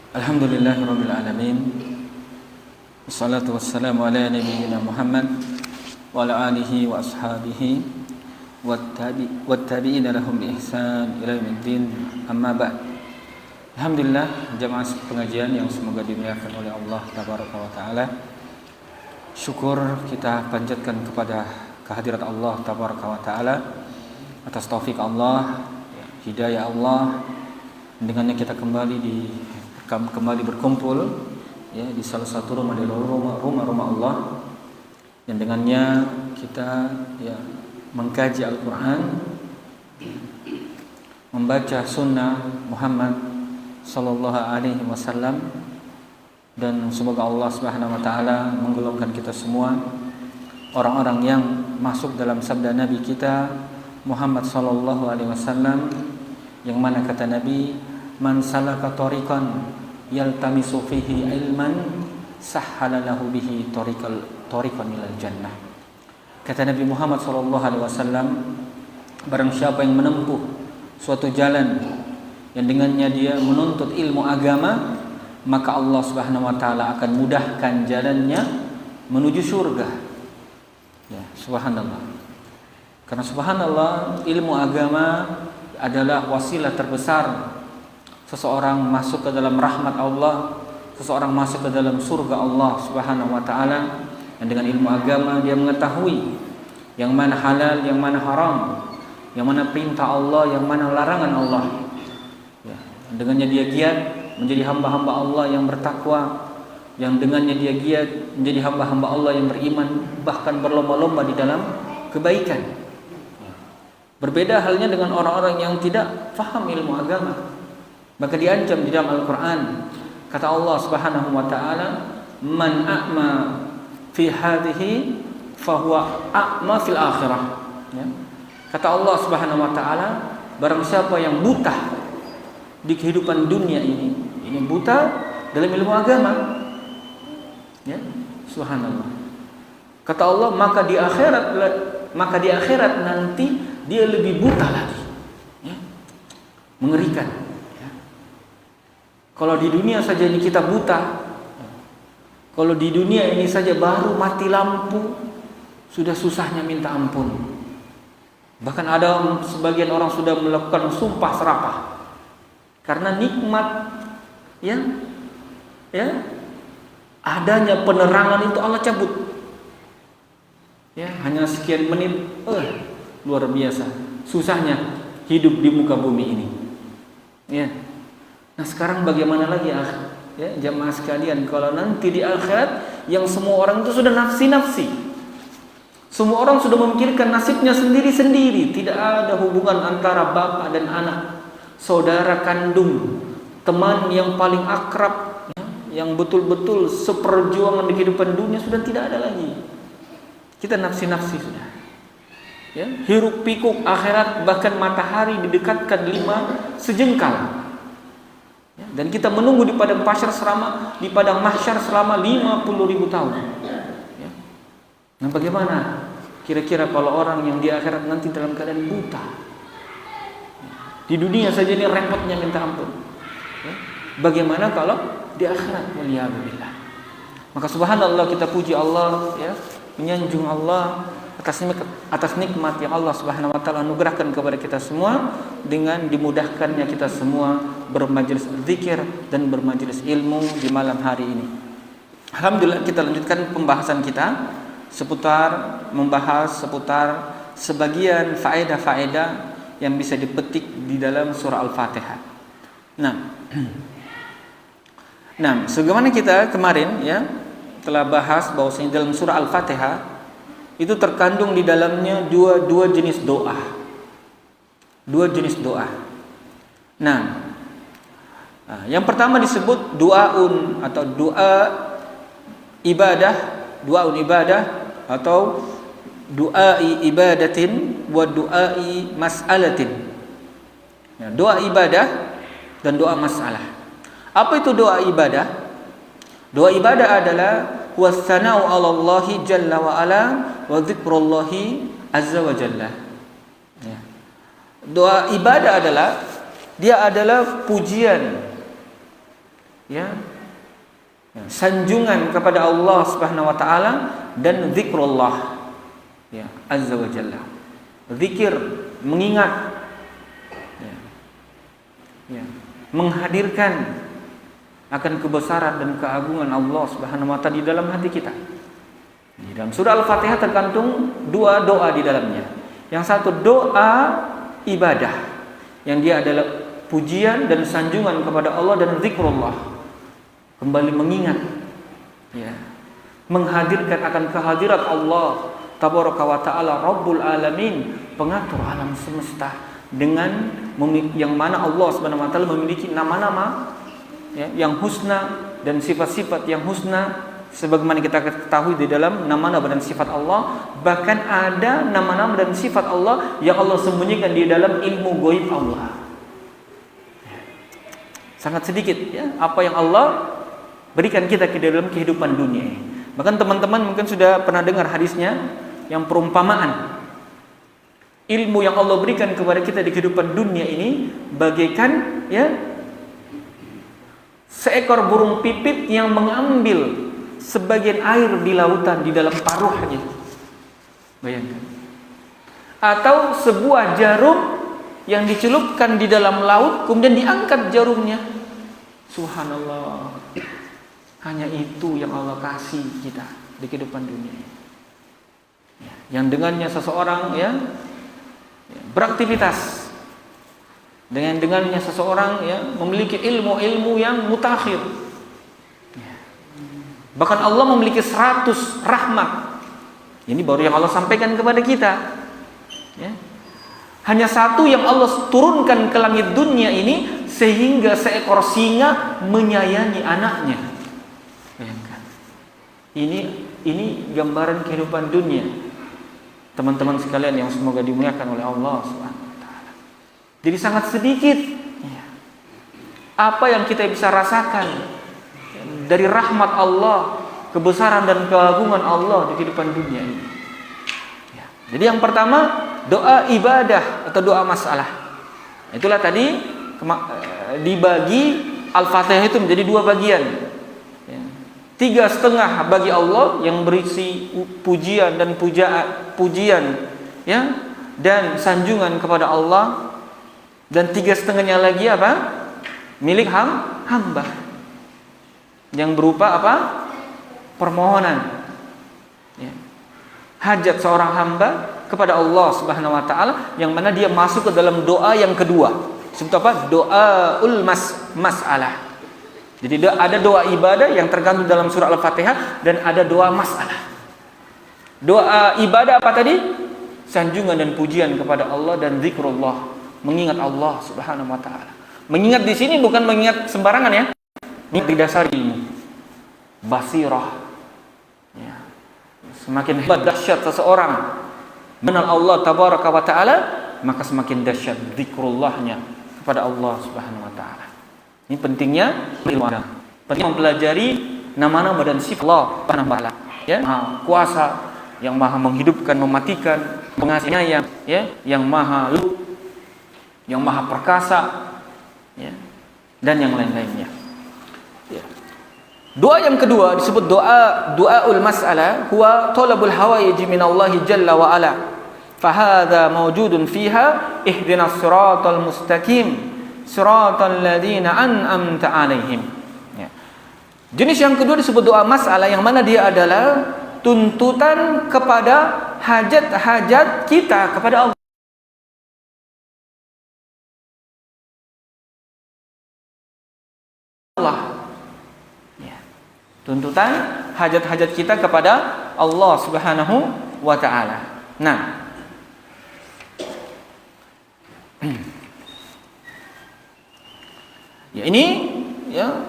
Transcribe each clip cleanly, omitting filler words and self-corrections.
Alhamdulillahirabbil alamin. Wassalatu wassalamu ala nabiyyina Muhammad wa ala alihi wa ashabihi wattabi'ina lahum bi ihsan ila yaumiddin. Amma ba'd. Alhamdulillah, jamaah pengajian yang semoga dimuliakan oleh Allah tabaraka wa taala. Syukur kita panjatkan kepada kehadirat Allah tabaraka wa taala atas taufik Allah, hidayah Allah. Dengannya kita kembali berkumpul ya di salah satu rumah dari rumah Allah, dan dengannya kita ya mengkaji Al-Quran, membaca sunnah Muhammad sallallahu alaihi wasallam, dan semoga Allah Subhanahu wa taala menggolongkan kita semua orang-orang yang masuk dalam sabda Nabi kita Muhammad sallallahu alaihi wasallam, yang mana kata Nabi, man salaka tariqan yaltamisu fihi ilman sahhala lahu bihi tariqan ilal jannah. Kata Nabi Muhammad sallallahu alaihi wasallam, barang siapa yang menempuh suatu jalan yang dengannya dia menuntut ilmu agama, maka Allah Subhanahu wa taala akan mudahkan jalannya menuju surga. Ya, subhanallah. Karena subhanallah, ilmu agama adalah wasilah terbesar seseorang masuk ke dalam rahmat Allah, seseorang masuk ke dalam surga Allah Subhanahu wa taala. Dan dengan ilmu agama dia mengetahui yang mana halal, yang mana haram, yang mana perintah Allah, yang mana larangan Allah. Ya, dengannya dia giat menjadi hamba-hamba Allah yang bertakwa, yang dengannya dia giat menjadi hamba-hamba Allah yang beriman, bahkan berlomba-lomba di dalam kebaikan. Berbeda halnya dengan orang-orang yang tidak faham ilmu agama, maka diancam di dalam Al-Quran. Kata Allah Subhanahu wa taala, man a'ma fi hadhihi fahuwa a'ma fil akhirah. Ya. Kata Allah Subhanahu wa taala, barang siapa yang buta di kehidupan dunia ini buta dalam ilmu agama, ya, subhanallah. Kata Allah, maka di akhirat nanti dia lebih buta lagi. Ya. Mengerikan. Kalau di dunia saja ini kita buta, kalau di dunia ini saja baru mati lampu sudah susahnya minta ampun. Bahkan ada sebagian orang sudah melakukan sumpah serapah karena nikmat ya adanya penerangan itu Allah cabut. Ya, hanya sekian menit, luar biasa susahnya hidup di muka bumi ini. Ya. Nah, sekarang bagaimana lagi ya, jamaah sekalian, kalau nanti di akhirat yang semua orang itu sudah nafsi-nafsi. Semua orang sudah memikirkan nasibnya sendiri-sendiri, tidak ada hubungan antara bapak dan anak, saudara kandung, teman yang paling akrab, ya, yang betul-betul seperjuangan di kehidupan dunia sudah tidak ada lagi. Kita nafsi-nafsi sudah. Ya, hiruk pikuk akhirat, bahkan matahari didekatkan 5 sejengkal. Dan kita menunggu di padang mahsyar selama 50.000 tahun. Ya. Nah, bagaimana kira-kira kalau orang yang di akhirat nanti dalam keadaan buta? Di dunia saja ini repotnya minta ampun. Ya. Bagaimana kalau di akhirat? Waliyahbillah. Maka subhanallah, kita puji Allah, ya, menyanjung Allah atas nikmat yang Allah Subhanahu wa taala anugerahkan kepada kita semua, dengan dimudahkannya kita semua bermajelis zikir dan bermajelis ilmu di malam hari ini. Alhamdulillah, kita lanjutkan pembahasan kita membahas seputar sebagian faedah-faedah yang bisa dipetik di dalam surah Al-Fatihah. Nah, sebagaimana kita kemarin ya telah bahas bahwasanya dalam surah Al-Fatihah itu terkandung di dalamnya dua jenis doa. Nah, yang pertama disebut duaun atau doa ibadah atau duai ibadatin wa duai mas'alatin. Ya, doa ibadah dan doa masalah. Apa itu doa ibadah? Doa ibadah adalah wassana'u 'ala Allahi jalla wa ala wa dzikrullahi azza wa jalla. Ya. Doa ibadah adalah pujian ya, sanjungan kepada Allah Subhanahu wa taala dan zikrullah, ya, azza wa jalla. Zikir, mengingat, ya, ya, menghadirkan akan kebesaran dan keagungan Allah Subhanahu wa taala di dalam hati kita. Di dalam surah Al-Fatihah tergantung dua doa di dalamnya. Yang satu doa ibadah, yang dia adalah pujian dan sanjungan kepada Allah dan zikrullah, kembali mengingat, ya, menghadirkan akan kehadirat Allah Tabaraka wa ta'ala Rabbul Alamin, pengatur alam semesta, dengan yang mana Allah Subhanahu wa taala memiliki nama-nama, ya, yang husna dan sifat-sifat yang husna, sebagaimana kita ketahui di dalam nama-nama dan sifat Allah. Bahkan ada nama-nama dan sifat Allah yang Allah sembunyikan di dalam ilmu gaib Allah. Sangat sedikit, ya, apa yang Allah berikan kita ke dalam kehidupan dunia ini. Bahkan teman-teman mungkin sudah pernah dengar hadisnya yang perumpamaan ilmu yang Allah berikan kepada kita di kehidupan dunia ini bagaikan, ya, seekor burung pipit yang mengambil sebagian air di lautan di dalam paruhnya. Bayangkan. Atau sebuah jarum yang dicelupkan di dalam laut kemudian diangkat jarumnya. Subhanallah. Hanya itu yang Allah kasih kita di kehidupan dunia ini. Yang dengannya seseorang, ya, beraktivitas, dengannya seseorang, ya, memiliki ilmu-ilmu yang mutakhir. Bahkan Allah memiliki 100 rahmat. Ini baru yang Allah sampaikan kepada kita, ya. Hanya satu yang Allah turunkan ke langit dunia ini sehingga seekor singa menyayangi anaknya. Bayangkan. Ini gambaran kehidupan dunia. Teman-teman sekalian yang semoga dimuliakan oleh Allah Subhanahu wa taala. Jadi sangat sedikit, ya, apa yang kita bisa rasakan dari rahmat Allah, kebesaran dan keagungan Allah di kehidupan dunia ini. Ya. Jadi yang pertama, doa ibadah atau doa masalah. Itulah tadi dibagi Al-Fatihah itu menjadi dua bagian. 3,5 bagi Allah yang berisi pujian dan pujian, ya, dan sanjungan kepada Allah, dan 3,5-nya lagi apa? Milik hamba. Yang berupa apa? Permohonan, ya, hajat seorang hamba kepada Allah Subhanahu wa taala, yang mana dia masuk ke dalam doa yang kedua. Sebut apa? Doaul masalah. Jadi ada doa ibadah yang tergantung dalam surah Al-Fatihah, dan ada doa masalah. Doa ibadah apa tadi? Sanjungan dan pujian kepada Allah dan zikrullah, mengingat Allah Subhanahu wa taala. Mengingat di sini bukan mengingat sembarangan, ya. Ini didasari ilmu, basirah. Ya. Semakin hebat dahsyat seseorang mengenal Allah Tabaraka wa taala, maka semakin dahsyat zikrullahnya kepada Allah Subhanahu wa taala. Ini pentingnya ilmu agama. Penting mempelajari nama-nama dan sifat Allah Subhanahu wa taala, ya, Maha Kuasa, yang Maha menghidupkan, mematikan, Pengasih Penyayang, ya, yang Maha Luhur, yang Maha Perkasa, ya, dan yang lain-lainnya. Ya. Doa yang kedua disebut doaul mas'alah, huwa talabul hawaiji minallahi jalla wa ala. Fa hadza mawjudun fiha ihdinas siratal mustaqim siratal ladzina an'amta 'alaihim. Ya. Jenis yang kedua disebut doa masalah, yang mana dia adalah tuntutan kepada hajat-hajat kita kepada Allah. Ya. Tuntutan hajat-hajat kita kepada Allah Subhanahu wa taala. Nah, ya, ini, ya,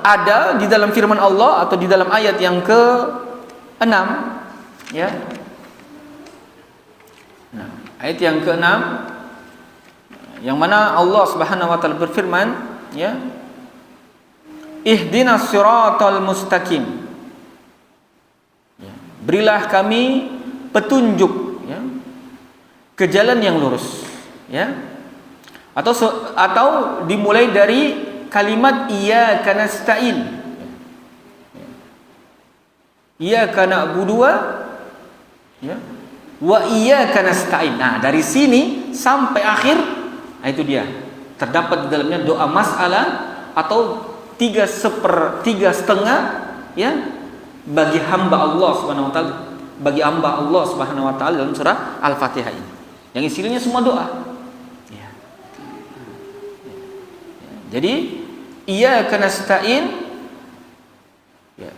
ada di dalam firman Allah atau di dalam ayat yang ke-6, ya. Nah, ayat yang ke-6 yang mana Allah Subhanahu wa taala berfirman, ya, ihdinas siratal mustaqim. Ya, berilah kami petunjuk, ya, ke jalan yang lurus, ya. Atau dimulai dari kalimat iyyaka nasta'in. Iyyaka na'budu wa iyyaka nasta'in. Nah, dari sini sampai akhir, nah itu dia. Terdapat di dalamnya doa mas'alah atau 3/4 ya bagi hamba Allah Subhanahu wa taala, bagi hamba Allah Subhanahu wa taala dalam surah Al-Fatihah ini. Yang isinya semua doa. Ya. Jadi iyyaka nasta'in, ya.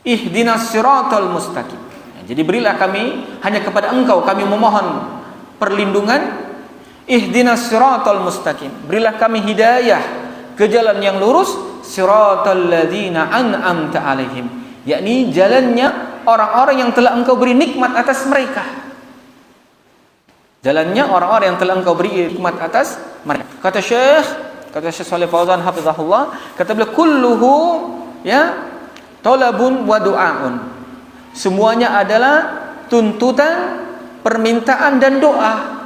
Ihdinas siratal mustaqim. Ya, jadi berilah kami, hanya kepada Engkau kami memohon perlindungan. Ihdinas siratal mustaqim. Berilah kami hidayah ke jalan yang lurus, siratal ladzina an'amta alaihim, yakni jalannya orang-orang yang telah Engkau beri nikmat atas mereka. Jalannya orang-orang yang telah Engkau beri nikmat atas mereka. Kata Syekh Shalih Fauzan hafizahullah, kata beliau kulluhu ya talabun wa du'aun. Semuanya adalah tuntutan, permintaan dan doa.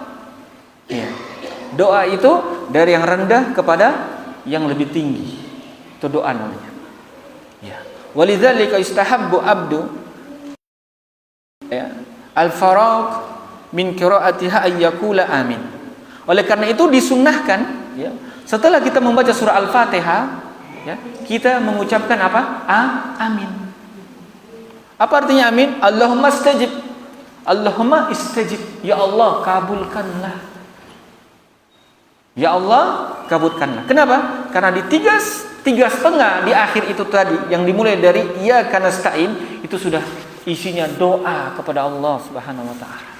Ya. Doa itu dari yang rendah kepada yang lebih tinggi. Itu doa namanya. Ya. Walidzalika istahabbu abdu ya al-faraq min qiraatiha ayyakula amin. Oleh karena itu disunnahkan ya, setelah kita membaca surah Al-Fatihah ya, kita mengucapkan apa? Amin. Apa artinya amin? Allahumma istajib. Allahumma istajib. Ya Allah, kabulkanlah. Ya Allah, kabulkanlah. Kenapa? Karena di tiga setengah di akhir itu tadi yang dimulai dari iyyaka nasta'in itu sudah isinya doa kepada Allah Subhanahu wa taala.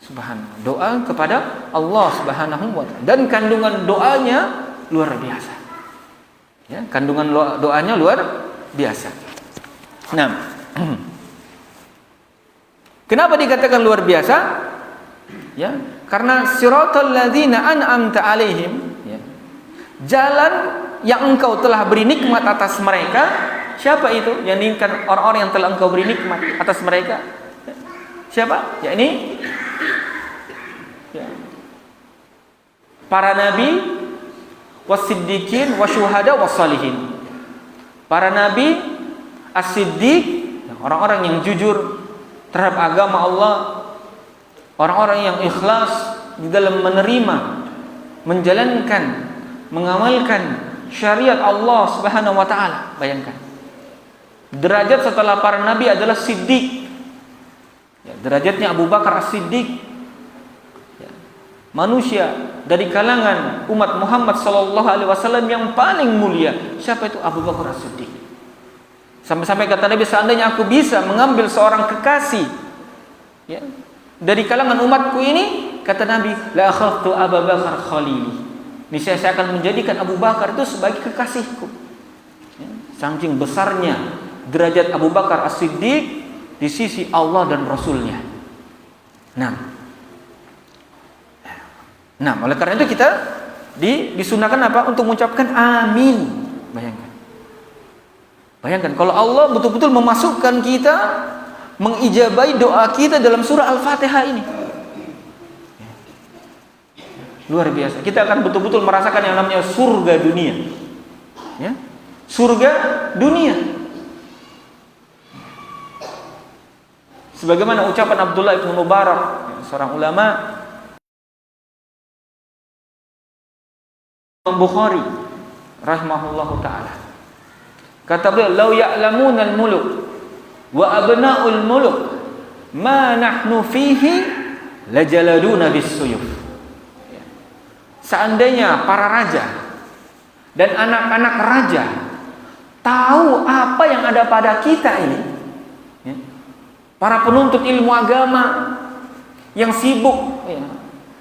Subhanallah, doa kepada Allah Subhanahu wa taala, dan kandungan doanya luar biasa. Ya, kandungan doanya luar biasa. Nah, kenapa dikatakan luar biasa? Ya, karena siratal ladzina an'amta alaihim, ya, jalan yang Engkau telah beri nikmat atas mereka. Siapa itu? Yang diinginkan orang-orang yang telah Engkau beri nikmat atas mereka. Siapa? Ya ini ya, para nabi, wasiddiqin, wasyuhada, wassalihin. Para nabi, as-siddiq, orang-orang yang jujur terhadap agama Allah, orang-orang yang ikhlas di dalam menerima, menjalankan, mengamalkan syariat Allah Subhanahu wa taala. Bayangkan, derajat setelah para nabi adalah siddiq. Ya, derajatnya Abu Bakar As-Siddiq, ya, manusia dari kalangan umat Muhammad sallallahu alaihi wasallam yang paling mulia. Siapa itu? Abu Bakar As-Siddiq. Sampai-sampai kata Nabi, seandainya aku bisa mengambil seorang kekasih ya, dari kalangan umatku ini, kata Nabi, la akhadtu Abu Bakar khalili. Niscaya saya akan menjadikan Abu Bakar itu sebagai kekasihku. Ya, saking besarnya derajat Abu Bakar As-Siddiq di sisi Allah dan Rasulnya. Nah, oleh karena itu kita disunahkan apa? Untuk mengucapkan amin. Bayangkan kalau Allah betul-betul memasukkan kita, mengijabahi doa kita dalam surah Al-Fatihah ini. Luar biasa. Kita akan betul-betul merasakan yang namanya surga dunia. Ya? Surga dunia. Sebagaimana ucapan Abdullah bin Mubarak, seorang ulama Bukhari rahimahullahu taala. Kata beliau, "Lau ya'lamunal muluk wa abna'ul muluk ma nahnu fihi lajaladuna bis-suyuf." Seandainya para raja dan anak-anak raja tahu apa yang ada pada kita ini, ya, para penuntut ilmu agama yang sibuk ya,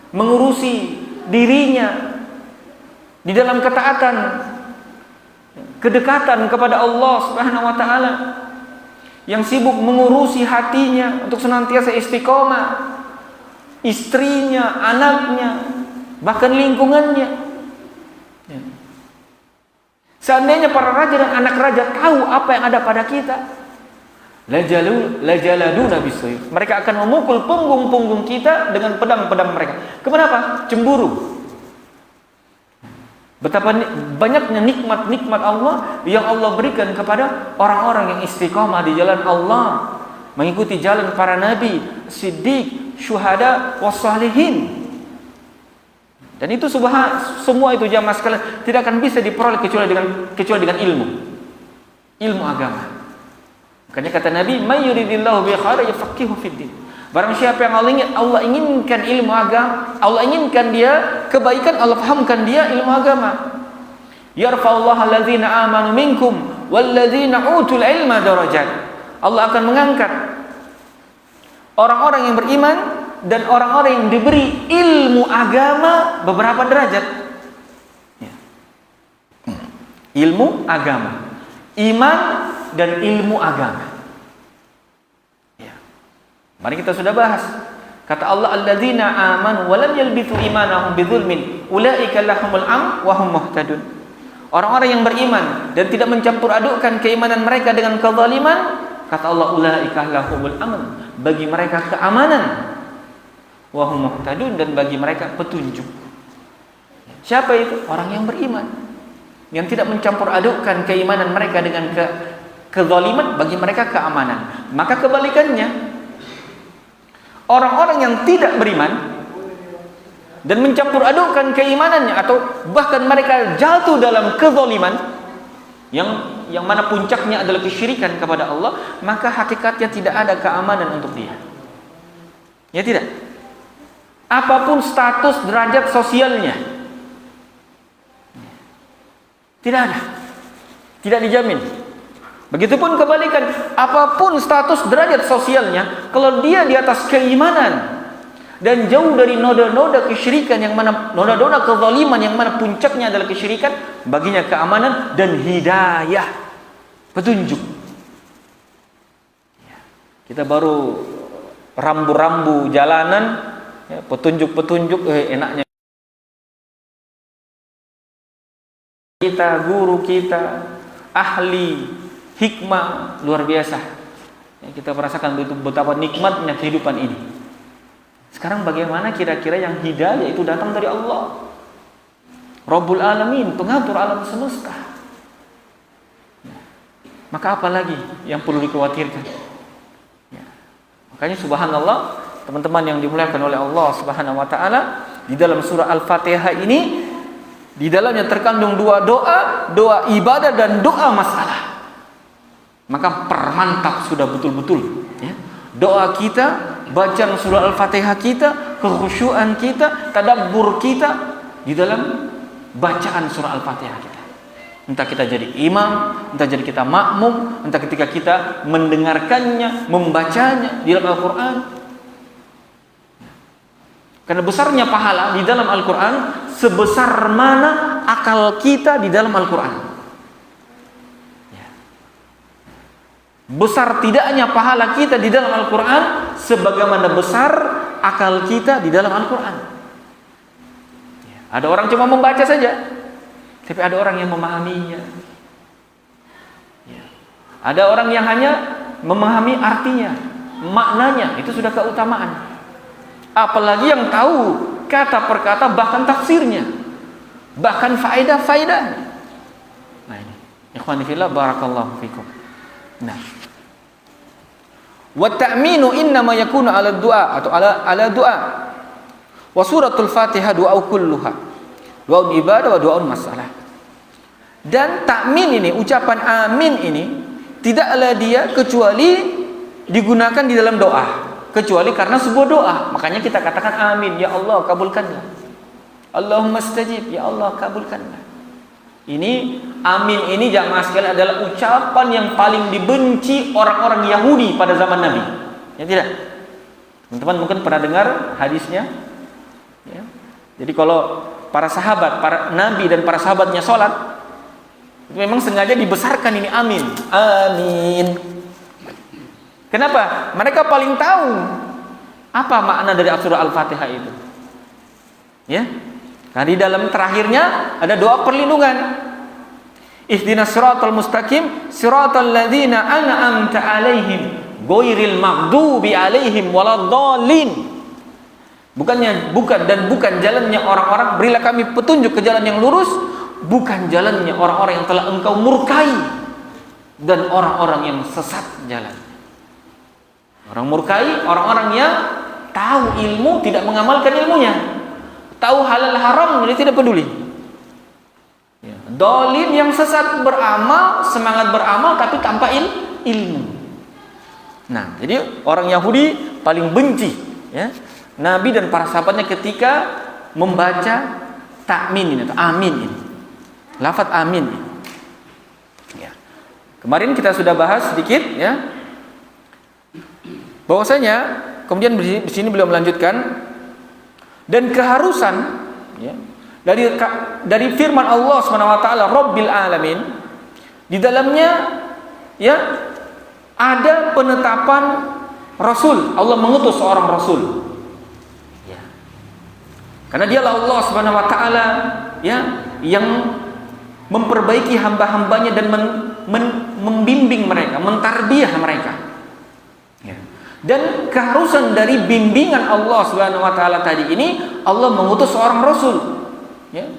mengurusi dirinya di dalam ketaatan, kedekatan kepada Allah Subhanahu wa taala, yang sibuk mengurusi hatinya untuk senantiasa istiqomah, istrinya, anaknya, bahkan lingkungannya. Ya. Seandainya para raja dan anak raja tahu apa yang ada pada kita, lajaladuna bisuyuf. Mereka akan memukul punggung-punggung kita dengan pedang-pedang mereka. Kenapa? Cemburu. Betapa banyaknya nikmat-nikmat Allah yang Allah berikan kepada orang-orang yang istiqamah di jalan Allah, mengikuti jalan para nabi, siddiq, syuhada, wassalihin. Dan itu semua itu jamaah sekalian tidak akan bisa diperoleh kecuali dengan ilmu agama. Makanya kata Nabi, "May yuridillahu bi khairin yafaqihu fid din." Barang siapa yang Allah inginkan ilmu agama, Allah inginkan dia kebaikan, Allah fahamkan dia ilmu agama. Yarfa'ullahu alladzina amanu minkum walladzina utul ilma darajat. Allah akan mengangkat orang-orang yang beriman dan orang-orang yang diberi ilmu agama beberapa derajat. Ilmu agama, iman dan ilmu agama. Mari kita sudah bahas. Kata Allah, alladzina amanu wa lam yalbithu imanahum bidzulmin ulaika lahumul amn wa hum muhtadun. Orang-orang yang beriman dan tidak mencampur adukkan keimanan mereka dengan kezaliman, kata Allah, ulaika lahumul amn, bagi mereka keamanan, wa hum muhtadun, dan bagi mereka petunjuk. Siapa itu? Orang yang beriman, yang tidak mencampur adukkan keimanan mereka dengan kezaliman, bagi mereka keamanan. Maka kebalikannya, orang-orang yang tidak beriman dan mencampur adukkan keimanannya atau bahkan mereka jatuh dalam kezaliman yang mana puncaknya adalah kesyirikan kepada Allah, maka hakikatnya tidak ada keamanan untuk dia. Ya tidak? Apapun status derajat sosialnya, tidak ada. Tidak dijamin. Begitupun kebalikan, apapun status derajat sosialnya, kalau dia di atas keimanan dan jauh dari noda-noda kesyirikan yang mana noda-noda kezaliman yang mana puncaknya adalah kesyirikan, baginya keamanan dan hidayah, petunjuk. Kita baru rambu-rambu jalanan, ya, petunjuk-petunjuk, enaknya kita, guru kita, ahli hikmah luar biasa. Kita merasakan betapa nikmatnya kehidupan ini. Sekarang bagaimana kira-kira yang hidayah itu datang dari Allah, Rabbul Alamin, pengatur alam semesta. Maka apa lagi yang perlu dikhawatirkan? Makanya subhanallah, teman-teman yang dimuliakan oleh Allah Subhanahu wa taala, di dalam surah Al-Fatihah ini di dalamnya terkandung dua doa, doa ibadah dan doa masalah. Maka permantap sudah betul-betul, ya. Doa kita, bacaan surah Al-Fatihah kita, kekhusyuan kita, tadabbur kita di dalam bacaan surah Al-Fatihah kita. Entah kita jadi imam, entah jadi kita makmum, entah ketika kita mendengarkannya, membacanya di dalam Al-Quran. Karena besarnya pahala di dalam Al-Quran sebesar mana akal kita di dalam Al-Quran. Besar tidaknya pahala kita di dalam Al-Quran sebagaimana besar akal kita di dalam Al-Quran. Ada orang cuma membaca saja, tapi ada orang yang memahaminya. Ada orang yang hanya memahami artinya, maknanya, itu sudah keutamaan. Apalagi yang tahu kata per kata, bahkan tafsirnya, bahkan faedah-faedahnya. Nah ini, ikhwani fillah, barakallahu fikum. Nah, wa ta'minu innama yakunu ala du'a atau ala du'a. Wa suratul Fatihah du'a kulluha. Du'a ibadah wa du'a masalah. Dan takmin ini, ucapan amin ini tidaklah dia kecuali digunakan di dalam doa, kecuali karena sebuah doa. Makanya kita katakan amin, ya Allah kabulkanlah. Allahumma stajib, ya Allah kabulkanlah. Ini amin ini jamaah sekalian adalah ucapan yang paling dibenci orang-orang Yahudi pada zaman Nabi. Ya tidak? Teman-teman mungkin pernah dengar hadisnya. Ya. Jadi kalau para sahabat, para nabi dan para sahabatnya sholat, itu memang sengaja dibesarkan ini amin. Amin. Kenapa? Mereka paling tahu apa makna dari surah Al-Fatihah itu. Ya. Nah, di dalam terakhirnya ada doa perlindungan. Ihdinas siratal mustaqim, siratal ladzina an'amta 'alaihim, ghairil maghdubi 'alaihim waladdallin. Bukan jalannya orang-orang, berilah kami petunjuk ke jalan yang lurus, bukan jalannya orang-orang yang telah engkau murkai dan orang-orang yang sesat jalan. Orang murkai, orang-orang yang tahu ilmu tidak mengamalkan ilmunya, tahu halal haram dia tidak peduli. Ya. Dolin yang sesat beramal, semangat beramal tapi tanpa ilmu. Nah, jadi orang Yahudi paling benci ya Nabi dan para sahabatnya ketika membaca takmin ini atau amin ini, lafaz amin ini. Ya. Kemarin kita sudah bahas sedikit ya. Bahwasanya kemudian di sini beliau melanjutkan dan keharusan ya, dari firman Allah Subhanahu wa taala Rabbil alamin, di dalamnya ya ada penetapan rasul. Allah mengutus seorang rasul. Ya. Karena dialah Allah Subhanahu wa taala ya yang memperbaiki hamba-hambanya dan membimbing mereka, mentarbiyah mereka. Ya. Dan keharusan dari bimbingan Allah Subhanahu wa taala tadi ini, Allah mengutus seorang rasul ya,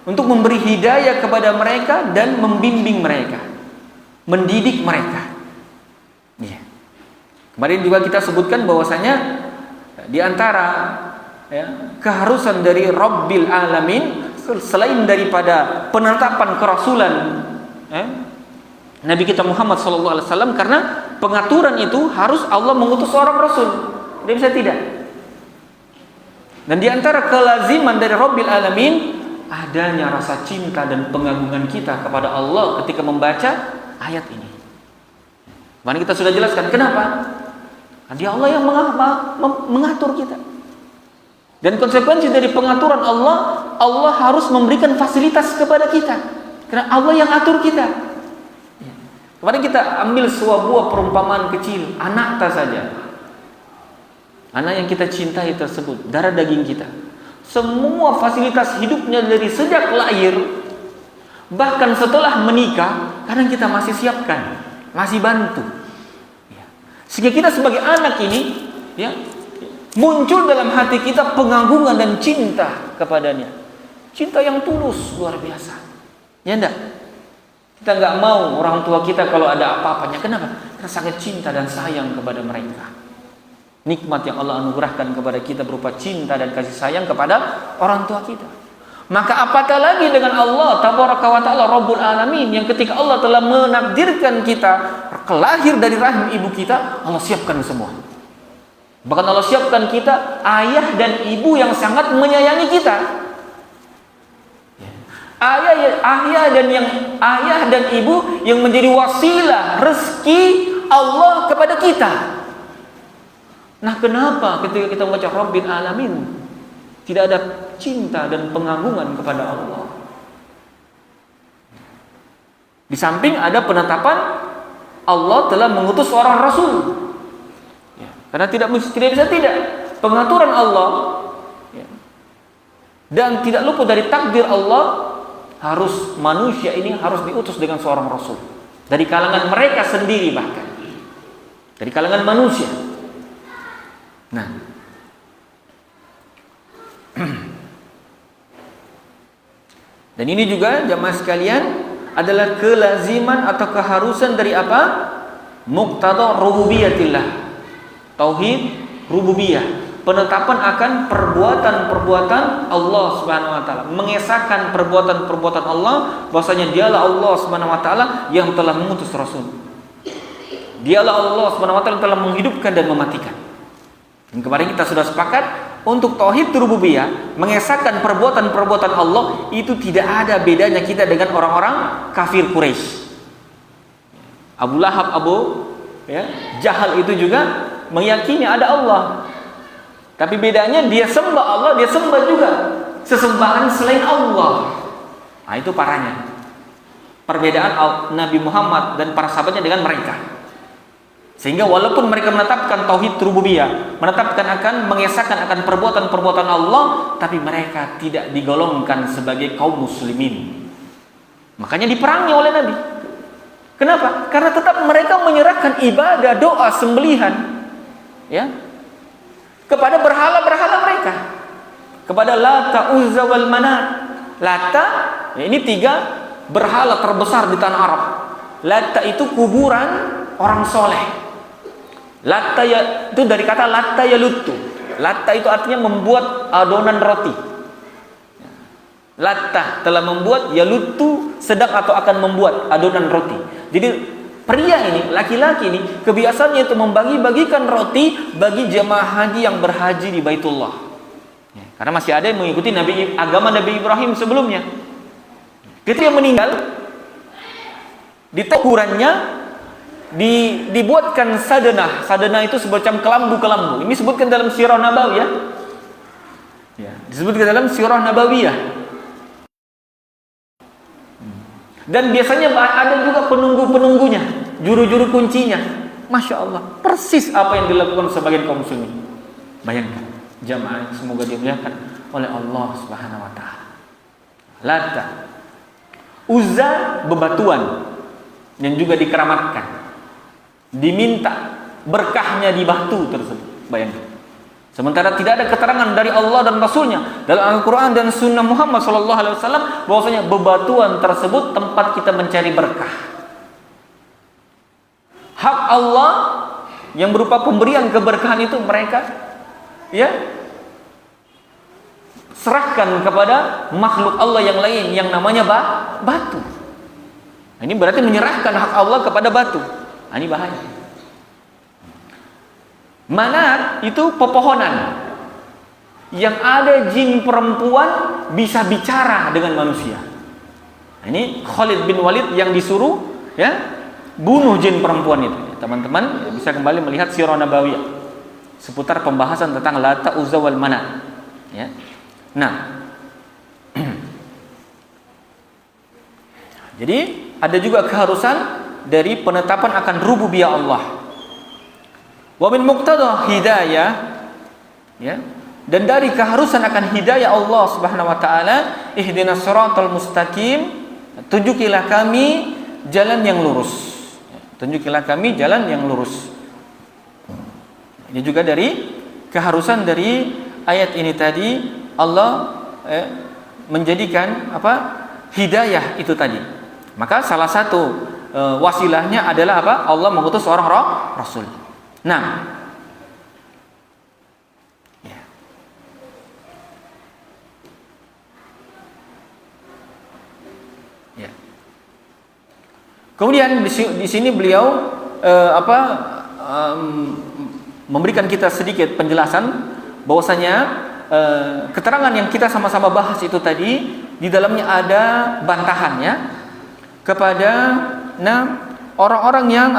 untuk memberi hidayah kepada mereka dan membimbing mereka, mendidik mereka. Ya. Kemarin juga kita sebutkan bahwasanya di antara ya, keharusan dari Rabbil alamin selain daripada penetapan kerasulan ya, Nabi kita Muhammad SAW, karena pengaturan itu harus Allah mengutus seorang rasul, dia bisa tidak. Dan di antara kelaziman dari Rabbil alamin adanya rasa cinta dan pengagungan kita kepada Allah ketika membaca ayat ini. Karena kita sudah jelaskan kenapa? Karena dia Allah yang mengatur kita. Dan konsekuensi dari pengaturan Allah, Allah harus memberikan fasilitas kepada kita. Karena Allah yang atur kita. Kemarin kita ambil sebuah buah perumpamaan kecil, anak saja. Anak yang kita cintai tersebut, darah daging kita. Semua fasilitas hidupnya dari sejak lahir, bahkan setelah menikah, kadang kita masih siapkan, masih bantu. Sehingga kita sebagai anak ini, ya, muncul dalam hati kita pengagungan dan cinta kepadanya. Cinta yang tulus, luar biasa. Ya enggak? Kita nggak mau orang tua kita kalau ada apa-apanya. Kenapa? Kita sangat cinta dan sayang kepada mereka. Nikmat yang Allah anugerahkan kepada kita berupa cinta dan kasih sayang kepada orang tua kita. Maka apatah lagi dengan Allah Tabaraka wa Ta'ala Rabbul Alamin, yang ketika Allah telah menakdirkan kita lahir dari rahim ibu kita, Allah siapkan semua. Bahkan Allah siapkan kita ayah dan ibu yang sangat menyayangi kita. Ayah dan ibu yang menjadi wasilah rezeki Allah kepada kita. Nah, kenapa ketika kita membaca Rabbil Alamin tidak ada cinta dan pengagungan kepada Allah? Di samping ada penetapan Allah telah mengutus seorang rasul. Ya, karena tidak bisa tidak pengaturan Allah ya, dan tidak luput dari takdir Allah, harus manusia ini harus diutus dengan seorang rasul dari kalangan mereka sendiri, bahkan dari kalangan manusia. Nah, dan ini juga jamaah sekalian adalah kelaziman atau keharusan dari apa? Muqtada rububiyatillah, tauhid rububiyah. Penetapan akan perbuatan-perbuatan Allah Subhanahu wa taala, mengesahkan perbuatan-perbuatan Allah, bahwasanya dialah Allah Subhanahu wa taala yang telah mengutus rasul. Dialah Allah Subhanahu wa taala yang telah menghidupkan dan mematikan. Dan kemarin kita sudah sepakat untuk tauhid rububiyah, mengesahkan perbuatan-perbuatan Allah, itu tidak ada bedanya kita dengan orang-orang kafir Quraisy. Abu Lahab, Jahal itu juga meyakini ada Allah. Tapi bedanya dia sembah Allah, dia sembah juga sesembahan selain Allah. Nah, itu parahnya perbedaan Nabi Muhammad dan para sahabatnya dengan mereka. Sehingga walaupun mereka menetapkan tauhid rububiyah, menetapkan akan mengesahkan akan perbuatan-perbuatan Allah, tapi mereka tidak digolongkan sebagai kaum muslimin. Makanya diperangi oleh Nabi. Kenapa? Karena tetap mereka menyerahkan ibadah, doa, sembelihan ya, kepada berhala-berhala mereka, kepada Lata, Uzza wal Manat. Lata ya, ini 3 berhala terbesar di tanah Arab. Latta itu kuburan orang soleh. Latta ya, itu dari kata latta ya lutu. Latta itu artinya membuat adonan roti. Latta telah membuat, ya lutu sedang atau akan membuat adonan roti. Jadi pria ini, laki-laki ini, kebiasaannya itu membagi-bagikan roti bagi jemaah haji yang berhaji di Baitullah. Ya, karena masih ada yang mengikuti agama Nabi Ibrahim sebelumnya. Ketika dia meninggal, di kuburannya dibuatkan sadana. Sadana itu semacam kelambu-kelambu. Ini disebutkan dalam Sirah Nabawiyah. Ya, disebutkan dalam Sirah Nabawiyah. Dan biasanya ada juga penunggu-penunggunya, juru-juru kuncinya. Masya Allah, persis apa yang dilakukan sebagian kaum muslimin. Bayangkan, jamaah semoga dimuliakan oleh Allah Subhanahu wa taala. Lata, Uzza bebatuan yang juga dikeramatkan. Diminta berkahnya di batu tersebut. Bayangkan. Sementara tidak ada keterangan dari Allah dan Rasulnya dalam Al-Quran dan Sunnah Muhammad SAW bahwasanya bebatuan tersebut tempat kita mencari berkah. Hak Allah yang berupa pemberian keberkahan itu mereka ya serahkan kepada makhluk Allah yang lain yang namanya batu. Ini berarti menyerahkan hak Allah kepada batu. Ini bahaya. Manat itu pepohonan yang ada jin perempuan bisa bicara dengan manusia. Nah, ini Khalid bin Walid yang disuruh ya bunuh jin perempuan itu. Teman-teman ya, bisa kembali melihat Sirah Nabawiyah seputar pembahasan tentang Lata, Uzza wal Manat. Ya. Nah, jadi ada juga keharusan dari penetapan akan rububiyah Allah. Wa min muqtada hidayah ya, dan dari keharusan akan hidayah Allah Subhanahu wa taala, ihdinas siratal mustaqim, tunjukilah kami jalan yang lurus. Tunjukilah kami jalan yang lurus. Ini juga dari keharusan dari ayat ini tadi, Allah menjadikan apa? Hidayah itu tadi. Maka salah satu wasilahnya adalah apa? Allah mengutus seorang rasul. Nah, ya. Ya. Kemudian di sini beliau memberikan kita sedikit penjelasan bahwasanya keterangan yang kita sama-sama bahas itu tadi di dalamnya ada bantahannya kepada orang-orang yang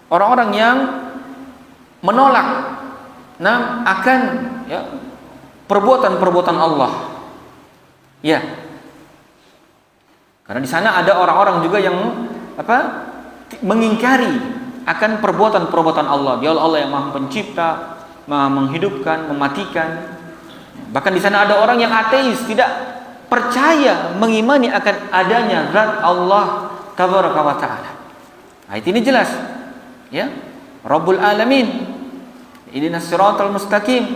orang-orang yang menolak akan ya perbuatan-perbuatan Allah. Ya. Karena di sana ada orang-orang juga yang mengingkari akan perbuatan-perbuatan Allah. Dia Allah yang Maha Pencipta, Maha menghidupkan, mematikan. Bahkan di sana ada orang yang ateis, tidak percaya mengimani akan adanya zat Allah Tabaraka wa Ta'ala. Ayat ini jelas. Ya, Rabbul Alamin, ihdinas siratal mustaqim,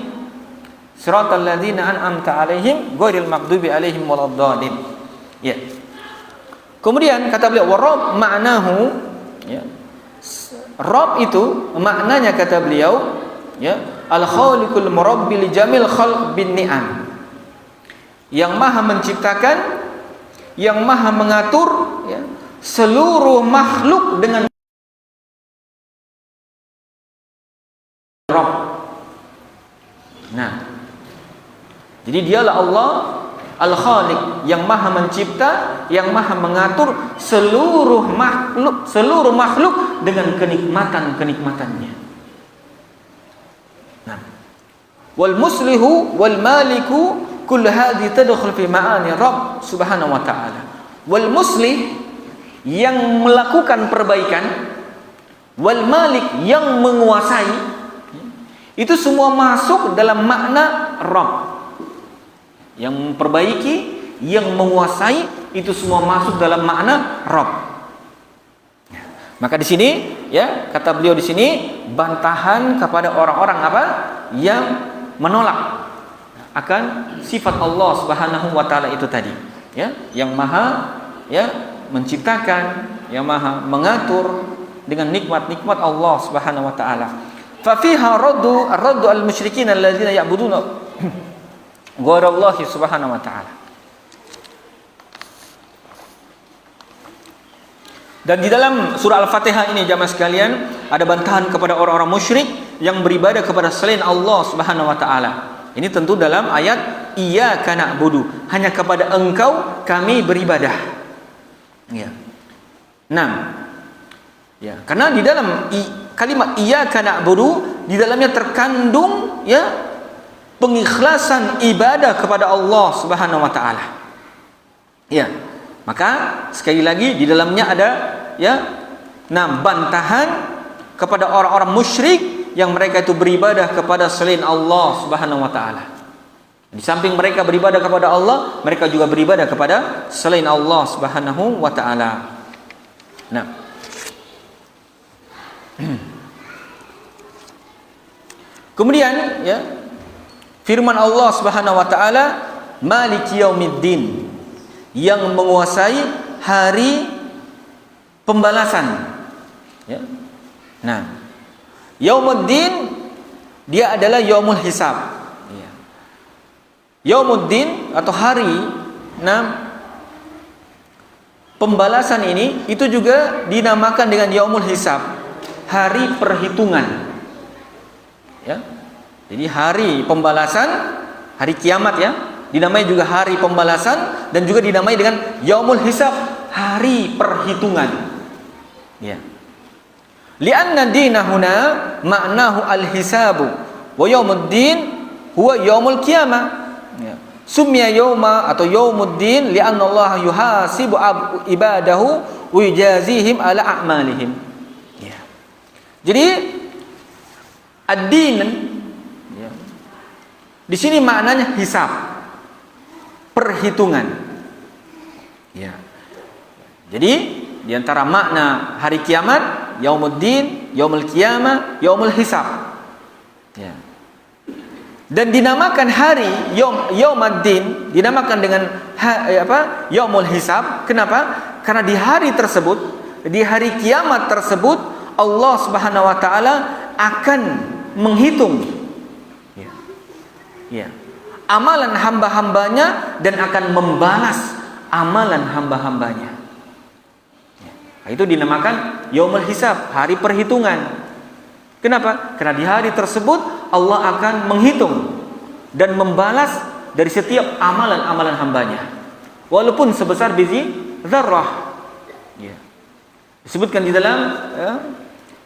siratal ladzina an'amta 'alaihim ghairil maghdubi 'alaihim waladdallin. Ya. Kemudian kata beliau, Rabb ma'nahu, ya. Rabb itu maknanya kata beliau, ya, al-khaliqul murabbi li jamil khalq bin ni'am. Yang Maha menciptakan, yang Maha mengatur, ya, seluruh makhluk dengan Rabb. Nah, jadi dialah Allah Al-Khaliq yang Maha mencipta, yang Maha mengatur seluruh makhluk dengan kenikmatan-kenikmatannya. Nah, wal muslihu wal maliku kull hadhi tadkhul fi ma'ani Rabb Subhanahu wa ta'ala. Wal muslih yang melakukan perbaikan, wal malik yang menguasai, itu semua masuk dalam makna Rabb. Yang memperbaiki, yang menguasai, itu semua masuk dalam makna Rabb. Maka di sini, ya, kata beliau di sini bantahan kepada orang-orang yang menolak akan sifat Allah Subhanahu wa taala itu tadi. ya, yang maha ya menciptakan, yang maha mengatur dengan nikmat-nikmat Allah Subhanahu wa taala. Fa fiha raddu al-musyrikin alladzina ya'buduna ghayrallahi subhanahu wa ta'ala. Dan di dalam surah Al-Fatihah ini jamaah sekalian ada bantahan kepada orang-orang musyrik yang beribadah kepada selain Allah Subhanahu wa taala. Ini tentu dalam ayat iyyaka na'budu, hanya kepada Engkau kami beribadah. Ya. Nah, ya, karena di dalam kalimat iyyaka na'budu di dalamnya terkandung ya pengikhlasan ibadah kepada Allah Subhanahu wa taala. Ya. Maka sekali lagi di dalamnya ada ya bantahan kepada orang-orang musyrik yang mereka itu beribadah kepada selain Allah Subhanahu wa taala. Di samping mereka beribadah kepada Allah, mereka juga beribadah kepada selain Allah Subhanahu wa taala. Nah, kemudian ya firman Allah Subhanahu wa taala Maliki yaumiddin, yang menguasai hari pembalasan ya. Nah, yaumuddin dia adalah yaumul hisab ya. Yaumuddin atau hari pembalasan ini itu juga dinamakan dengan yaumul hisab, hari perhitungan ya. Jadi hari pembalasan, hari kiamat ya, dinamai juga hari pembalasan dan juga dinamai dengan yaumul hisab, hari perhitungan. Ya. Li'anna dinahuna ma'nahu al-hisabu wa yaumuddin huwa yaumul qiyamah. Ya. Summiya yauma atau yaumuddin li'anna Allah yuhasibu ibadahu wa yujazihim ala a'malihim. Ya. Jadi ad-din ya. Di sini maknanya hisab, perhitungan. Ya. Jadi di antara makna hari kiamat, yaumuddin, yaumul qiyamah, yaumul hisab. Ya. Dan dinamakan hari yaumuddin dinamakan dengan yaumul hisab. Kenapa? Karena di hari tersebut, di hari kiamat tersebut Allah Subhanahu wa taala akan menghitung ya, amalan hamba-hambanya dan akan membalas amalan hamba-hambanya. Nah, itu dinamakan yaumul hisab, hari perhitungan. Kenapa? Karena di hari tersebut Allah akan menghitung dan membalas dari setiap amalan-amalan hambanya, walaupun sebesar biji dzarrah. Ya. Disebutkan di dalam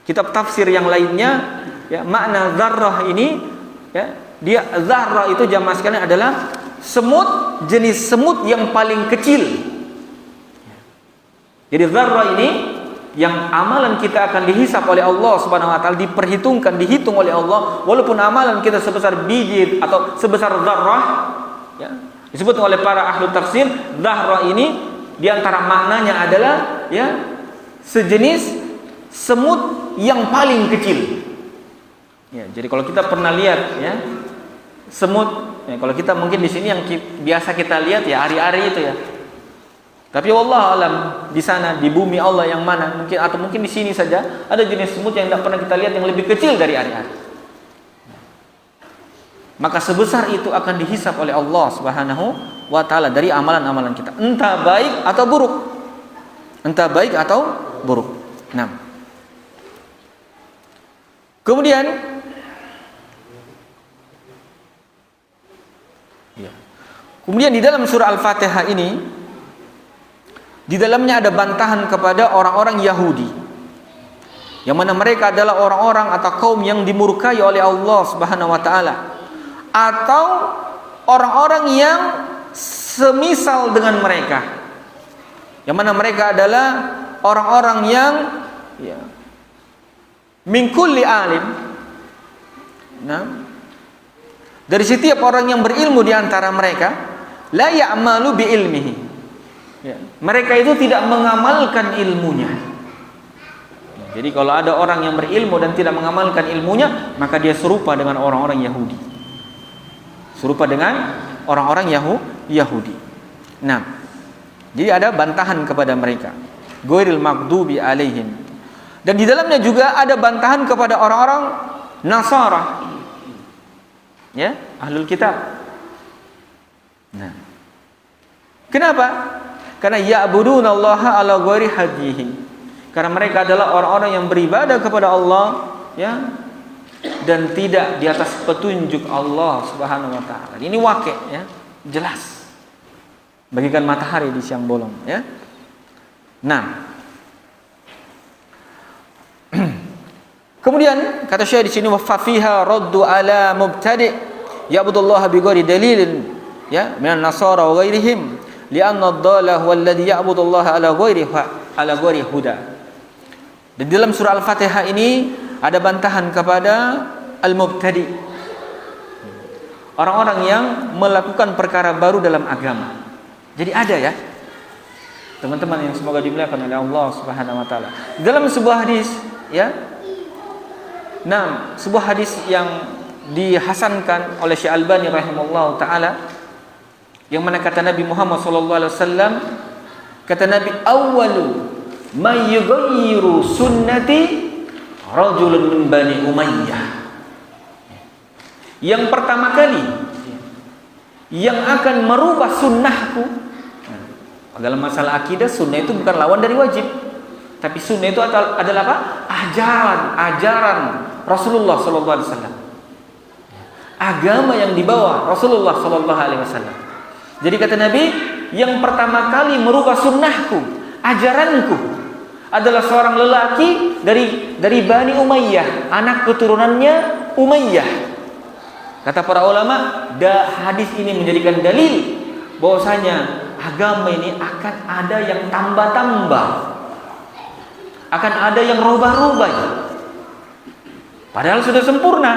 kitab tafsir yang lainnya ya, makna dzarrah ini ya, dia zarrah itu jamaah sekalian adalah semut, jenis semut yang paling kecil. Jadi zarrah ini yang amalan kita akan dihisap oleh Allah Subhanahu wa taala, diperhitungkan, dihitung oleh Allah, walaupun amalan kita sebesar biji atau sebesar zarrah ya. Disebut oleh para ahli tafsir, zarrah ini di antara maknanya adalah ya sejenis semut yang paling kecil. Ya, jadi kalau kita pernah lihat ya semut, ya, kalau kita mungkin di sini yang biasa kita lihat ya ari-ari itu ya. Tapi wallahu alam di sana di bumi Allah yang mana mungkin atau mungkin di sini saja ada jenis semut yang tidak pernah kita lihat yang lebih kecil dari ari-ari. Maka sebesar itu akan dihisap oleh Allah Subhanahu wa taala dari amalan-amalan kita, entah baik atau buruk. Entah baik atau buruk. Nah. Kemudian kemudian di dalam surah Al-Fatihah ini di dalamnya ada bantahan kepada orang-orang Yahudi, yang mana mereka adalah orang-orang atau kaum yang dimurkai oleh Allah Subhanahu wa taala, atau orang-orang yang semisal dengan mereka, yang mana mereka adalah orang-orang yang ya, min kulli alim. Nah, dari setiap orang yang berilmu di antara mereka, la ya'malu bi ilmihi. Ya, mereka itu tidak mengamalkan ilmunya. Jadi kalau ada orang yang berilmu dan tidak mengamalkan ilmunya, maka dia serupa dengan orang-orang Yahudi. Serupa dengan orang-orang Yahudi. Nah, Jadi ada bantahan kepada mereka. Ghairil maghdubi alaihim. Dan di dalamnya juga ada bantahan kepada orang-orang Nasara. Ya, ahlul kitab. Nah. Kenapa? Karena ya'budunallaha ala ghairi hadihi. Karena mereka adalah orang-orang yang beribadah kepada Allah, ya, dan tidak di atas petunjuk Allah Subhanahu wa taala. Ini wakil, ya, jelas. Bagikan matahari di siang bolong, ya. Nah, kemudian kata Syekh di sini wa fiha raddu ala mubtadi' ya'budullaha bi ghairi dalilin, ya, minan nasara wa ghairihim li'anna ad-dalla huwa alladhi ya'budullaha ala ghairi huda. Dan dalam surah Al-Fatihah ini ada bantahan kepada al-mubtadi', orang-orang yang melakukan perkara baru dalam agama. Jadi ada, ya, teman-teman yang semoga dimuliakan oleh Allah Subhanahu wa taala. Dalam sebuah hadis, ya. Nah, sebuah hadis yang dihasankan oleh Syekh Albani rahimahullah taala, yang mana kata Nabi Muhammad sallallahu alaihi wasallam, kata Nabi, awwalu may yughayyiru sunnati rajulun min Bani Umayyah. Yang pertama kali yang akan merubah sunnahku. Dalam masalah akidah, sunnah itu bukan lawan dari wajib, tapi sunnah itu adalah apa? Ajaran Rasulullah sallallahu alaihi wasallam. Agama yang dibawa Rasulullah sallallahu alaihi wasallam. Jadi kata Nabi, yang pertama kali merubah sunnahku, ajaranku, adalah seorang lelaki dari Bani Umayyah, anak keturunannya Umayyah. Kata para ulama, hadis ini menjadikan dalil bahwasanya agama ini akan ada yang tambah-tambah, akan ada yang rubah-rubah, padahal sudah sempurna.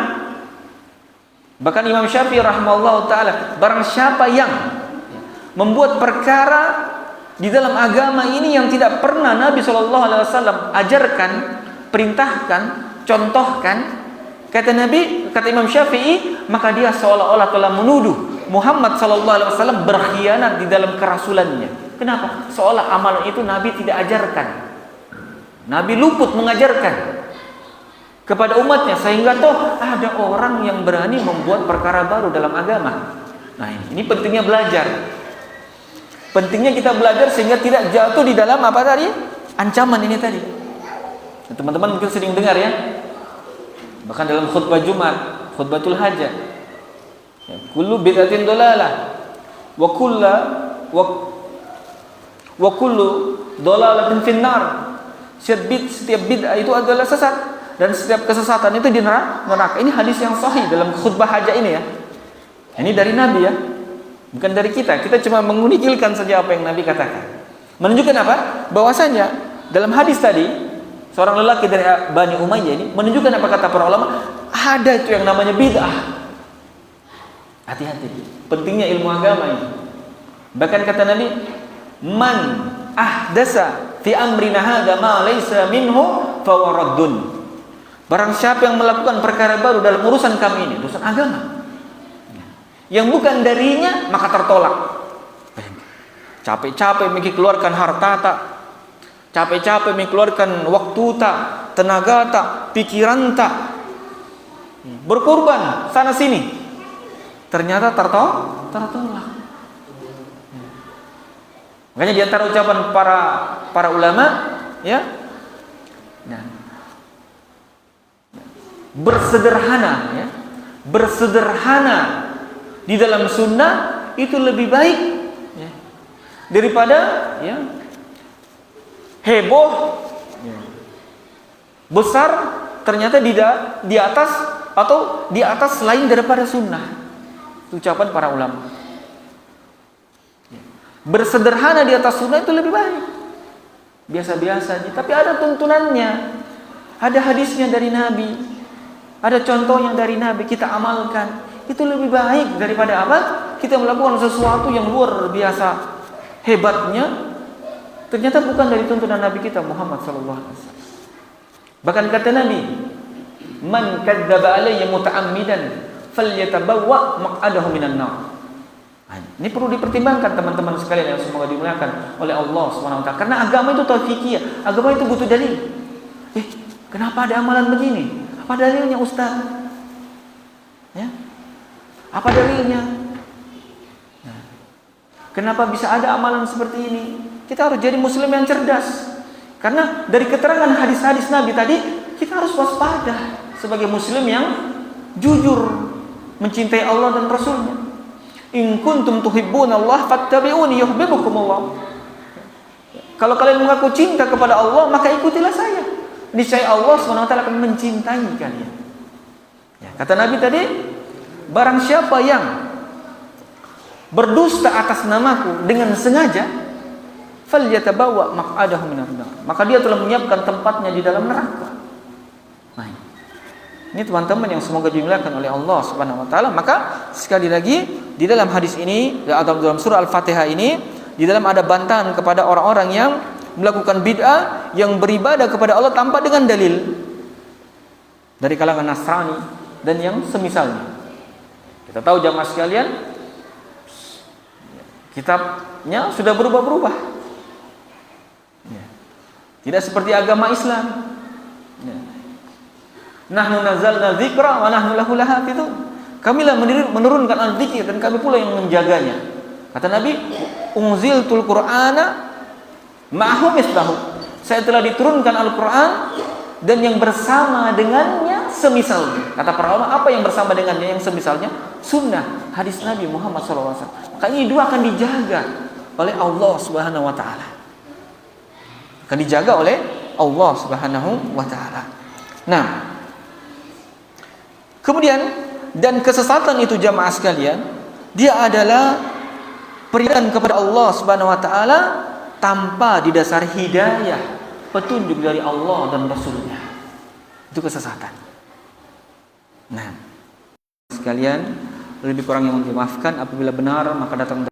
Bahkan Imam Syafi'i rahimahullah taala, barang siapa yang membuat perkara di dalam agama ini yang tidak pernah Nabi SAW ajarkan, perintahkan, contohkan, kata Nabi, kata Imam Syafi'i, maka dia seolah-olah telah menuduh Muhammad SAW berkhianat di dalam kerasulannya. Kenapa? Seolah amalan itu Nabi tidak ajarkan, Nabi luput mengajarkan kepada umatnya, sehingga toh ada orang yang berani membuat perkara baru dalam agama. Nah, ini pentingnya belajar. Pentingnya kita belajar sehingga tidak jatuh di dalam apa tadi? Ancaman ini tadi. Teman-teman mungkin sering dengar, ya. Bahkan dalam khutbah Jumat, khutbatul hajat, ya, kullu bid'atin dolalah wa kullu dolalatin finnar. Setiap bid'ah itu adalah sesat, dan setiap kesesatan itu di neraka. Ini hadis yang sahih dalam khutbah hajat ini, ya. Ini dari Nabi, ya, bukan dari kita. Kita cuma mengunikilkan saja apa yang Nabi katakan. Menunjukkan apa? Bahwasanya dalam hadis tadi, seorang lelaki dari Bani Umayyah ini menunjukkan apa kata para ulama, ada itu yang namanya bid'ah. Hati-hati, pentingnya ilmu agama ini. Bahkan kata Nabi, man ahdasa fi amrina hadza ma laysa minhu fa waraddun. Barang siapa yang melakukan perkara baru dalam urusan kami ini, urusan agama, yang bukan darinya, maka tertolak. Capek-capek mikir keluarkan harta tak, capek-capek mengeluarkan waktu tak, tenaga tak, pikiran tak, berkorban sana sini, ternyata tertolak. Makanya di antara ucapan para ulama, ya, nah, bersederhana di dalam sunnah itu lebih baik, ya, daripada, ya, heboh, ya, besar ternyata di atas atau di atas selain daripada sunnah. Ucapan para ulama, ya, bersederhana di atas sunnah itu lebih baik. Biasa-biasa aja, tapi ada tuntunannya, ada hadisnya dari Nabi, ada contohnya dari Nabi, kita amalkan. Itu lebih baik daripada apa? Kita melakukan sesuatu yang luar biasa hebatnya, ternyata bukan dari tuntunan Nabi kita Muhammad sallallahu alaihi wasallam. Bahkan kata Nabi, man kadzdzaba alayya muta'ammidan falyatabawwa maq'adahu minan nar. Nah, ini perlu dipertimbangkan teman-teman sekalian yang semoga dimuliakan oleh Allah Subhanahu wa taala. Karena agama itu taufikiyah, agama itu butuh dalil. Kenapa ada amalan begini? Apa dalilnya, Ustaz? Ya. Apa dalilnya? Nah, kenapa bisa ada amalan seperti ini? Kita harus jadi muslim yang cerdas. Karena dari keterangan hadis-hadis Nabi tadi, kita harus waspada sebagai muslim yang jujur mencintai Allah dan Rasulnya. In kuntum tuhibbunallaha fattabi'uni yuhibbukumullah. Kalau kalian mengaku cinta kepada Allah, maka ikutilah saya. Niscaya Allah SWT akan mencintai kalian. Ya, kata Nabi tadi, barang siapa yang berdusta atas namaku dengan sengaja, falyatabawa maq'adahu minan nar, maka dia telah menyiapkan tempatnya di dalam neraka. Nah, ini teman-teman yang semoga dimuliakan oleh Allah Subhanahu wa taala. Maka sekali lagi di dalam hadis ini atau dalam surah Al-Fatihah ini, di dalam ada bantahan kepada orang-orang yang melakukan bid'ah, yang beribadah kepada Allah tanpa dengan dalil, dari kalangan Nasrani dan yang semisalnya. Kita tahu jamaah sekalian, kitabnya sudah berubah-ubah. Ya. Tidak seperti agama Islam. Ya. Nahnu nazzalna dzikra wa nahnu lahu lahafizun. Kamilah menurunkan al-dzikir dan kami pula yang menjaganya. Kata Nabi, unziltul Qur'ana ma'hu mislahu. Saya telah diturunkan Al-Qur'an dan yang bersama dengannya semisalnya. Kata para ulama, apa yang bersama dengannya, yang semisalnya? Sunnah, hadis Nabi Muhammad SAW. Maka ini dua akan dijaga oleh Allah Subhanahu wa taala. Akan dijaga oleh Allah Subhanahu wa taala. Nah, kemudian dan kesesatan itu jamaah sekalian, dia adalah peridan kepada Allah Subhanahu wa taala tanpa didasari hidayah, petunjuk dari Allah dan Rasulnya. Itu kesesatan. Nah, sekalian, lebih kurang yang dimaafkan. Apabila benar maka datang